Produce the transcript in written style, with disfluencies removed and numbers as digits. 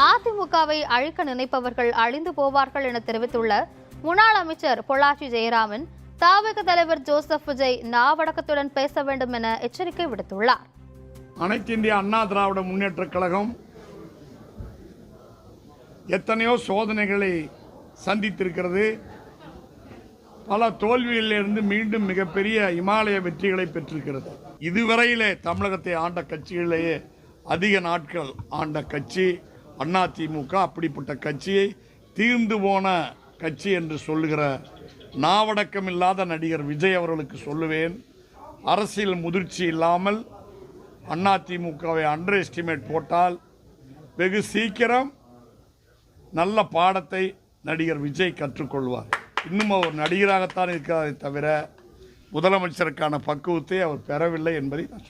அதிமுகவை அழிக்க நினைப்பவர்கள் அழிந்து போவார்கள் என தெரிவித்துள்ள முன்னாள் அமைச்சர் பொள்ளாச்சி ஜெயராமன் தாவக தலைவர் ஜோசப் விஜய் நாவடக்கத்துடன் பேச வேண்டும் என எச்சரிக்கை விடுத்துள்ளார். அனைத்து இந்திய அண்ணா திராவிட முன்னேற்றக் கழகம் எத்தனையோ சோதனைகளை சந்தித்திருக்கிறது. பல தோல்வியிலிருந்து மீண்டும் மிகப்பெரிய இமாலய வெற்றிகளை பெற்றிருக்கிறது. இதுவரையிலே தமிழகத்தை ஆண்ட கட்சிகளிலேயே அதிக நாட்கள் ஆண்ட கட்சி அதிமுக. அப்படிப்பட்ட கட்சியை தீர்ந்து போன கட்சி என்று சொல்லுகிற நாவடக்கம் இல்லாத நடிகர் விஜய் அவர்களுக்கு சொல்லுவேன், அரசியல் முதிர்ச்சி இல்லாமல் அதிமுகவை அண்டர் எஸ்டிமேட் போட்டால் வெகு சீக்கிரம் நல்ல பாடத்தை நடிகர் விஜய் கற்றுக்கொள்வார். இன்னும் அவர் நடிகராகத்தான் இருக்கிறாரே தவிர முதலமைச்சருக்கான பக்குவத்தை அவர் பெறவில்லை என்பதை நான்